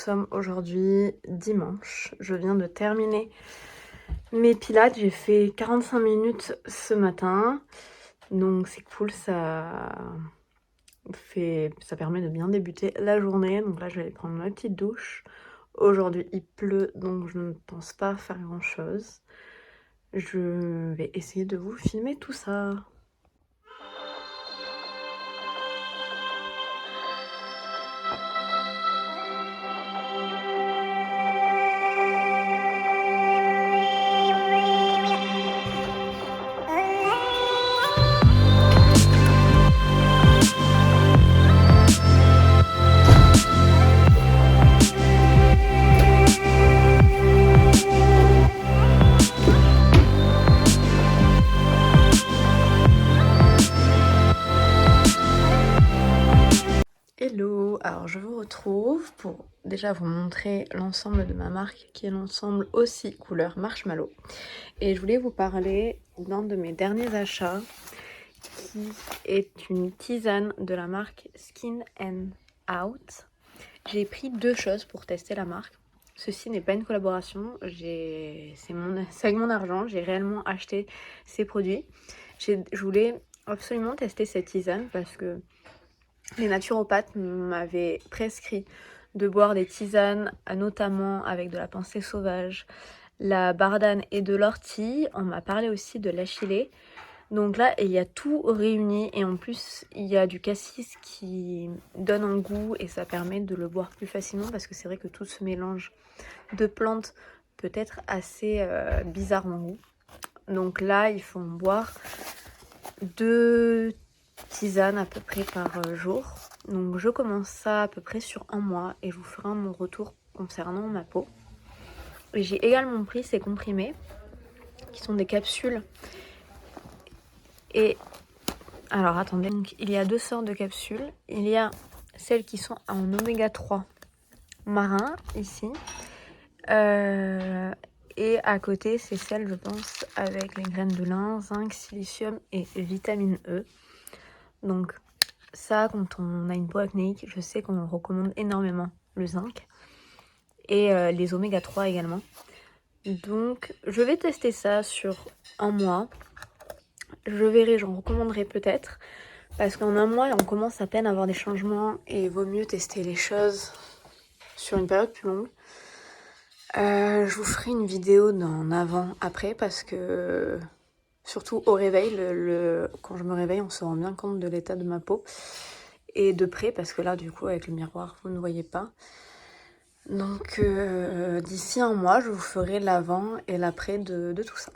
sommes aujourd'hui dimanche. Je viens de terminer mes pilates. J'ai fait 45 minutes ce matin. Donc c'est cool, ça permet de bien débuter la journée. Donc là, je vais aller prendre ma petite douche. Aujourd'hui, il pleut, donc je ne pense pas faire grand-chose. Je vais essayer de vous filmer tout ça. Hello, alors je vous retrouve pour déjà vous montrer l'ensemble de ma marque qui est l'ensemble aussi couleur marshmallow. Et je voulais vous parler d'un de mes derniers achats qui est une tisane de la marque Skin and Out. J'ai pris deux choses pour tester la marque. Ceci n'est pas une collaboration, c'est avec mon argent, j'ai réellement acheté ces produits. Je voulais absolument tester cette tisane parce que les naturopathes m'avaient prescrit de boire des tisanes, notamment avec de la pensée sauvage, la bardane et de l'ortie. On m'a parlé aussi de l'achillée. Donc là, il y a tout réuni et en plus, il y a du cassis qui donne un goût et ça permet de le boire plus facilement parce que c'est vrai que tout ce mélange de plantes peut être assez bizarre en goût. Donc là, il faut en boire 2 tisanes à peu près par jour. Donc je commence ça à peu près sur un mois et je vous ferai mon retour concernant ma peau. Et j'ai également pris ces comprimés qui sont des capsules. Et alors attendez, donc, il y a 2 sortes de capsules. Il y a celles qui sont en oméga 3 marin ici. Et à côté, c'est celle, je pense, avec les graines de lin, zinc, silicium et vitamine E. Donc ça, quand on a une peau acnéique, je sais qu'on recommande énormément le zinc. Et les oméga 3 également. Donc je vais tester ça sur un mois. Je verrai, j'en recommanderai peut-être. Parce qu'en un mois, on commence à peine à avoir des changements. Et il vaut mieux tester les choses sur une période plus longue. Je vous ferai une vidéo d'un avant-après parce que surtout au réveil, quand je me réveille, on se rend bien compte de l'état de ma peau. Et de près parce que là du coup avec le miroir vous ne voyez pas. Donc d'ici un mois, je vous ferai l'avant et l'après de tout ça.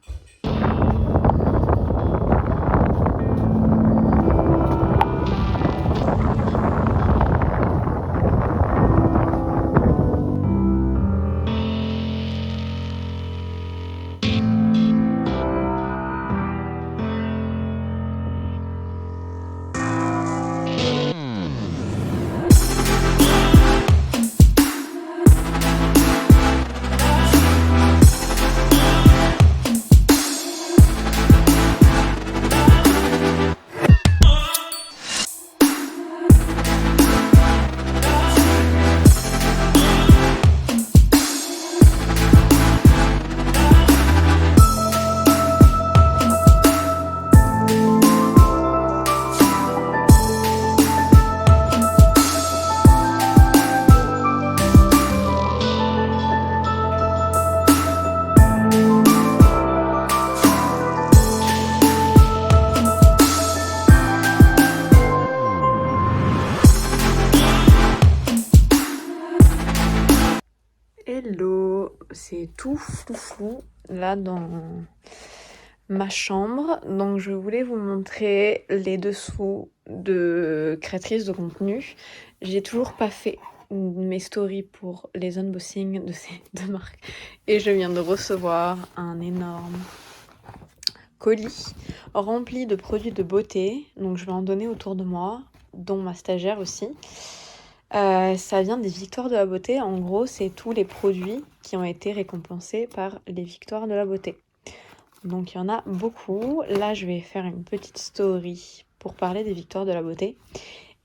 Hello, c'est tout flou là dans ma chambre. Donc je voulais vous montrer les dessous de créatrices de contenu. J'ai toujours pas fait mes stories pour les unboxings de ces deux marques. Et je viens de recevoir un énorme colis rempli de produits de beauté. Donc je vais en donner autour de moi, dont ma stagiaire aussi. Ça vient des Victoires de la Beauté. En gros, c'est tous les produits qui ont été récompensés par les Victoires de la Beauté. Donc il y en a beaucoup. Là, je vais faire une petite story pour parler des Victoires de la Beauté.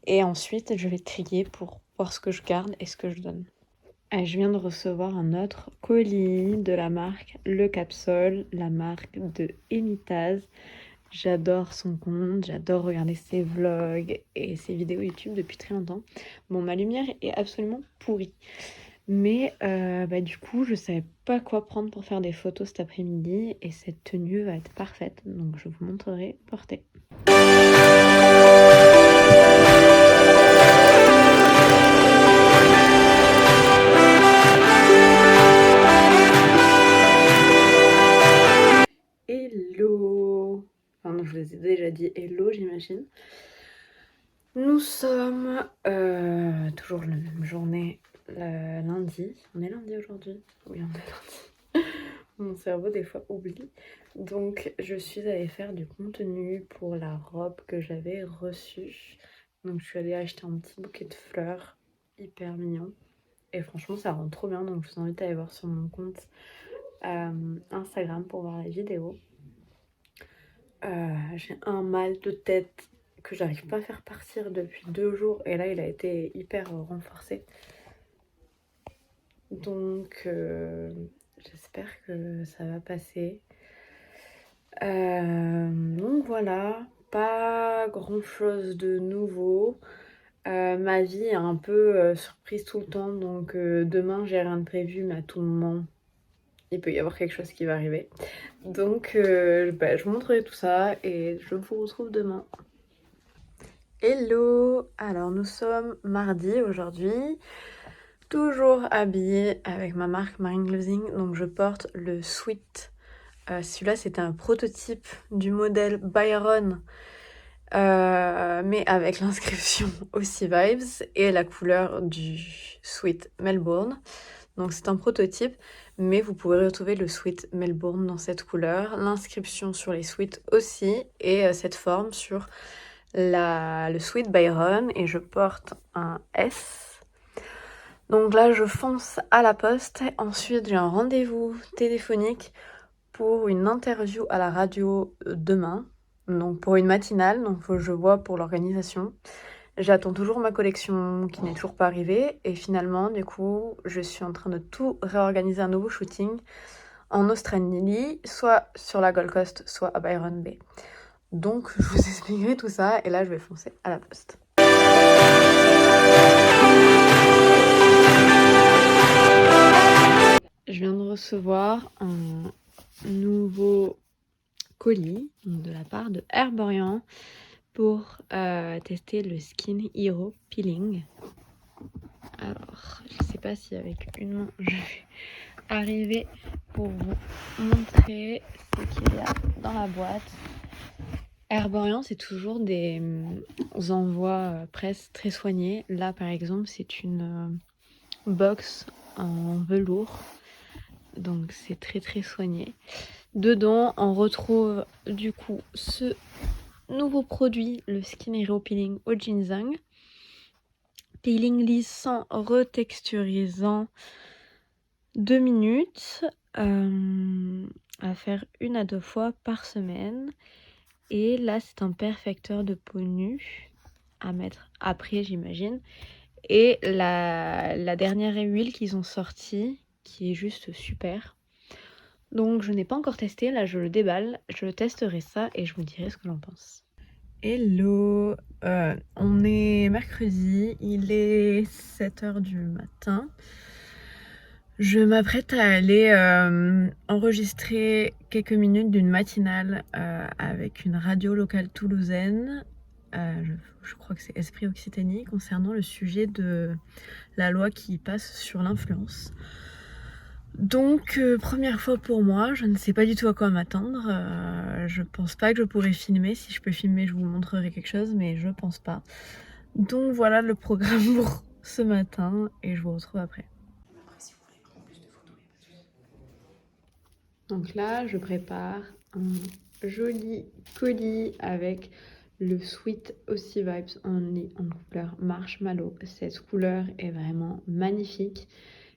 Et ensuite, je vais trier pour voir ce que je garde et ce que je donne. Je viens de recevoir un autre colis de la marque Le Capsol, la marque de Emitaz. J'adore son compte, j'adore regarder ses vlogs et ses vidéos YouTube depuis très longtemps. Bon, ma lumière est absolument pourrie. Mais du coup, je savais pas quoi prendre pour faire des photos cet après-midi et cette tenue va être parfaite. Donc je vous montrerai portée. Hello! Enfin non, je vous ai déjà dit hello, j'imagine. Nous sommes toujours la même journée, lundi. On est lundi aujourd'hui? Oui, on est lundi. Mon cerveau des fois oublie. Donc je suis allée faire du contenu pour la robe que j'avais reçue. Donc je suis allée acheter un petit bouquet de fleurs hyper mignon. Et franchement ça rend trop bien. Donc je vous invite à aller voir sur mon compte Instagram pour voir la vidéo. J'ai un mal de tête que j'arrive pas à faire partir depuis 2 jours. Et là il a été hyper renforcé. Donc j'espère que ça va passer. Donc voilà, pas grand chose de nouveau. Ma vie est un peu surprise tout le temps, donc demain j'ai rien de prévu, mais à tout moment il peut y avoir quelque chose qui va arriver. Donc je vous montrerai tout ça et je vous retrouve demain. Hello! Alors nous sommes mardi aujourd'hui, toujours habillée avec ma marque Marine Clothing, donc je porte le sweat. Celui-là c'était un prototype du modèle Byron. Mais avec l'inscription aussi Vibes et la couleur du sweat Melbourne. Donc c'est un prototype, mais vous pouvez retrouver le sweat Melbourne dans cette couleur, l'inscription sur les sweats aussi, et cette forme sur le sweat Byron, et je porte un S. Donc là je fonce à la poste, ensuite j'ai un rendez-vous téléphonique pour une interview à la radio demain. Donc pour une matinale, donc faut que je vois pour l'organisation. J'attends toujours ma collection qui n'est toujours pas arrivée. Et finalement, du coup, je suis en train de tout réorganiser un nouveau shooting en Australie, soit sur la Gold Coast, soit à Byron Bay. Donc je vous expliquerai tout ça et là je vais foncer à la poste. Je viens de recevoir un nouveau colis de la part de Herborian pour tester le Skin Hero Peeling. Alors, je sais pas si avec une main je vais arriver pour vous montrer ce qu'il y a dans la boîte. Herborian, c'est toujours des envois presse très soignés. Là, par exemple, c'est une box en velours. Donc, c'est très très soigné. Dedans, on retrouve du coup ce nouveau produit, le Skin Hero Peeling au ginseng. Peeling lissant, retexturisant, 2 minutes, à faire 1 à 2 fois par semaine. Et là, c'est un perfecteur de peau nue à mettre après, j'imagine. Et la dernière huile qu'ils ont sortie, qui est juste super. Donc, je n'ai pas encore testé. Là, je le déballe. Je testerai ça et je vous dirai ce que j'en pense. Hello, on est mercredi, il est 7h du matin. Je m'apprête à aller enregistrer quelques minutes d'une matinale avec une radio locale toulousaine. Je crois que c'est Esprit Occitanie, concernant le sujet de la loi qui passe sur l'influence. Donc première fois pour moi, je ne sais pas du tout à quoi m'attendre. Je pense pas que je pourrais filmer. Si je peux filmer, je vous montrerai quelque chose, mais je pense pas. Donc voilà le programme pour ce matin et je vous retrouve après. Donc là, je prépare un joli colis avec le Sweet Aussi Vibes en couleur marshmallow. Cette couleur est vraiment magnifique.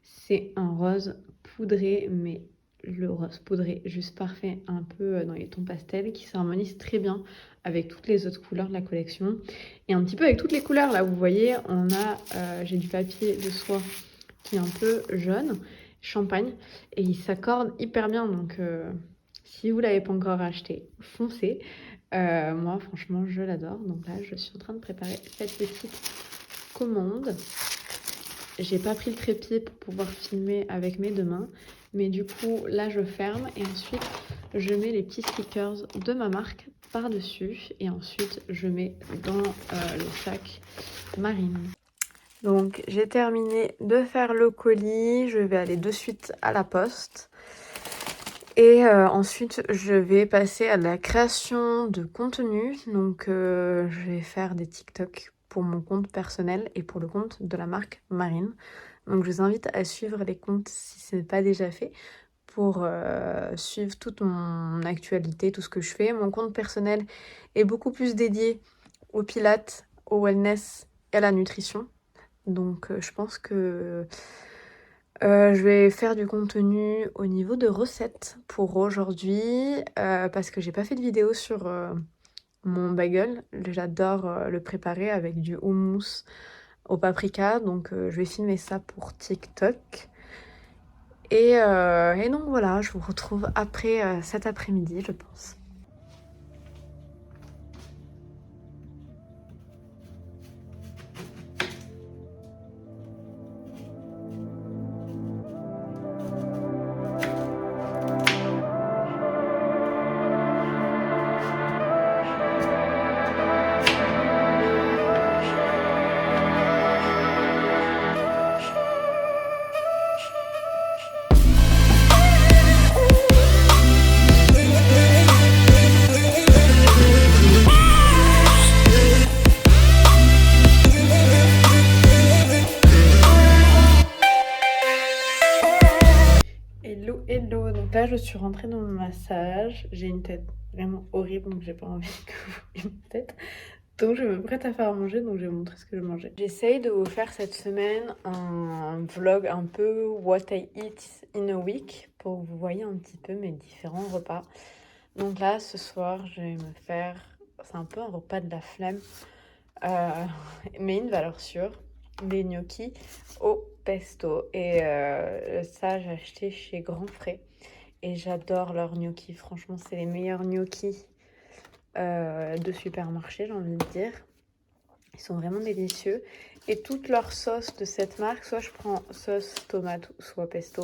C'est un rose poudré, mais le rose poudré juste parfait, un peu dans les tons pastels, qui s'harmonise très bien avec toutes les autres couleurs de la collection. Et un petit peu avec toutes les couleurs, là, vous voyez, on a, j'ai du papier de soie qui est un peu jaune, champagne, et il s'accorde hyper bien. Donc si vous ne l'avez pas encore acheté, foncez. Moi franchement je l'adore. Donc là je suis en train de préparer cette petite commande. J'ai pas pris le trépied pour pouvoir filmer avec mes deux mains, mais du coup là je ferme et ensuite je mets les petits stickers de ma marque par dessus et ensuite je mets dans le sac Marine. Donc j'ai terminé de faire le colis, je vais aller de suite à la poste. Et ensuite, je vais passer à la création de contenu. Donc, je vais faire des TikTok pour mon compte personnel et pour le compte de la marque Marine. Donc, je vous invite à suivre les comptes si ce n'est pas déjà fait pour suivre toute mon actualité, tout ce que je fais. Mon compte personnel est beaucoup plus dédié au pilates, au wellness et à la nutrition. Donc, je pense que je vais faire du contenu au niveau de recettes pour aujourd'hui parce que j'ai pas fait de vidéo sur mon bagel. J'adore le préparer avec du houmous au paprika, donc je vais filmer ça pour TikTok. Et donc voilà, je vous retrouve après cet après-midi, je pense. Hello, hello. Donc là, je suis rentrée dans mon massage. J'ai une tête vraiment horrible, donc j'ai pas envie que vous voyez ma tête. Donc je me prête à faire à manger, donc je vais vous montrer ce que je mangeais. J'essaye de vous faire cette semaine un vlog un peu what I eat in a week pour que vous voyez un petit peu mes différents repas. Donc là, ce soir, je vais me faire... C'est un peu un repas de la flemme, mais une valeur sûre. Des gnocchis au pesto. Et ça, j'ai acheté chez Grand Frais. Et j'adore leurs gnocchis. Franchement, c'est les meilleurs gnocchis de supermarché, j'ai envie de dire. Ils sont vraiment délicieux. Et toutes leurs sauces de cette marque, soit je prends sauce tomate, soit pesto,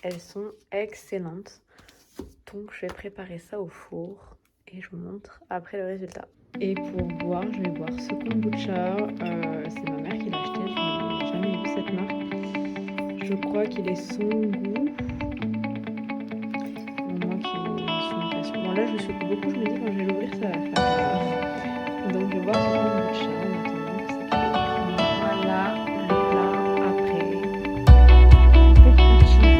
elles sont excellentes. Donc je vais préparer ça au four et je vous montre après le résultat. Et pour boire, je vais boire ce kombucha. C'est ma mère qui l'a acheté, je n'ai jamais vu cette marque. Je crois qu'il est sans goût. Moi qui suis une passion. Bon là je secoue beaucoup, je me dis quand je vais l'ouvrir ça va faire. Donc je vais boire ce kombucha en attendant que ça cuise. Voilà le plat après. Peppuccini.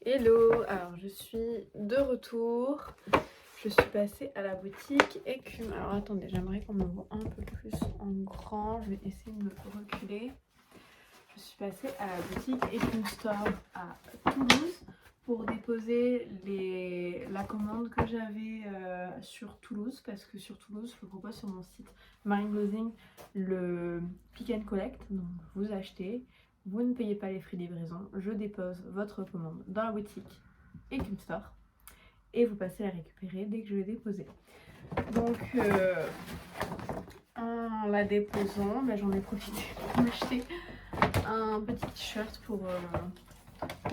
Hello, alors je suis de retour. Je suis passée à la boutique Écume. Alors attendez, j'aimerais qu'on me voit un peu plus en grand. Je vais essayer de me reculer. Je suis passée à la boutique Écume Store à Toulouse pour déposer la commande que j'avais sur Toulouse. Parce que sur Toulouse, je propose sur mon site Marine Clothing le Pick and Collect. Donc vous achetez. Vous ne payez pas les frais de livraison, je dépose votre commande dans la boutique Écume Store et vous passez à la récupérer dès que je l'ai déposée. Donc en la déposant, j'en ai profité pour m'acheter un petit t-shirt pour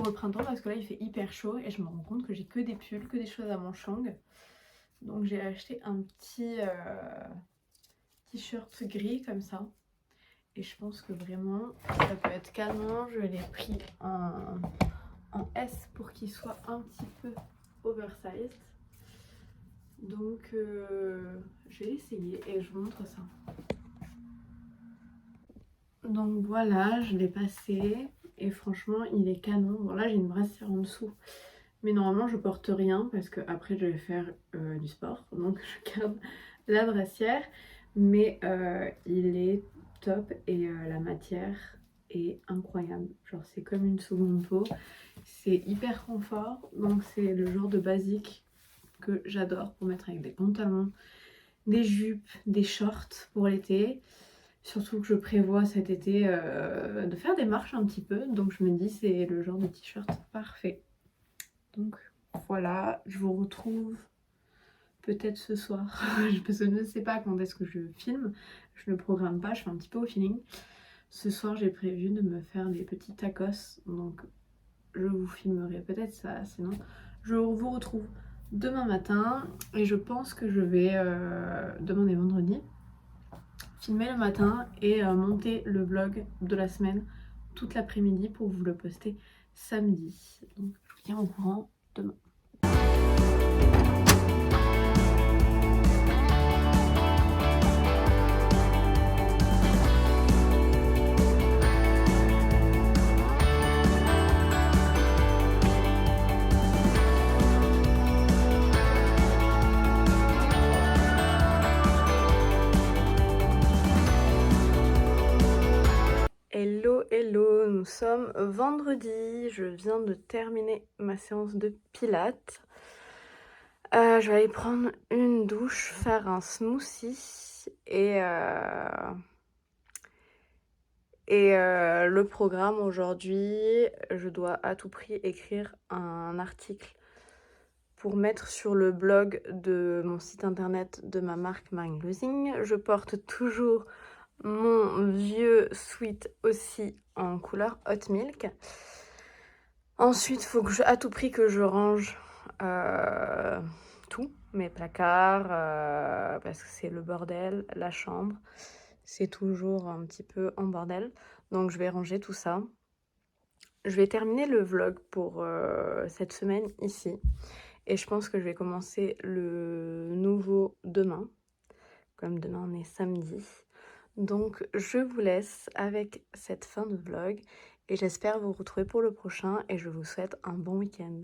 le printemps parce que là il fait hyper chaud et je me rends compte que j'ai que des pulls, que des choses à manches longues. Donc j'ai acheté un petit t-shirt gris comme ça. Et je pense que vraiment, ça peut être canon. Je l'ai pris en S pour qu'il soit un petit peu oversized. Donc, je vais essayer et je vous montre ça. Donc voilà, je l'ai passé et franchement, il est canon. Bon là, j'ai une brassière en dessous. Mais normalement, je porte rien parce que après je vais faire du sport. Donc, je garde la brassière. Mais il est top et la matière est incroyable. Genre, c'est comme une seconde peau. C'est hyper confort. Donc, c'est le genre de basique que j'adore pour mettre avec des pantalons, des jupes, des shorts pour l'été. Surtout que je prévois cet été de faire des marches un petit peu. Donc, je me dis, c'est le genre de t-shirt parfait. Donc, voilà, je vous retrouve peut-être ce soir, parce que je ne sais pas quand est-ce que je filme, je ne programme pas, je fais un petit peu au feeling. Ce soir, j'ai prévu de me faire des petits tacos, donc je vous filmerai peut-être ça, sinon je vous retrouve demain matin, et je pense que je vais, demain est vendredi, filmer le matin et monter le vlog de la semaine toute l'après-midi pour vous le poster samedi. Donc je vous tiens au courant demain. Hello, hello, nous sommes vendredi, je viens de terminer ma séance de pilates. Je vais aller prendre une douche, faire un smoothie et le programme aujourd'hui, je dois à tout prix écrire un article pour mettre sur le blog de mon site internet de ma marque Marine Losing. Je porte toujours mon vieux sweat aussi en couleur hot milk. Ensuite, il faut que à tout prix que je range tout, mes placards, parce que c'est le bordel, la chambre, c'est toujours un petit peu en bordel. Donc je vais ranger tout ça. Je vais terminer le vlog pour cette semaine ici. Et je pense que je vais commencer le nouveau demain, comme demain on est samedi. Donc je vous laisse avec cette fin de vlog et j'espère vous retrouver pour le prochain et je vous souhaite un bon week-end.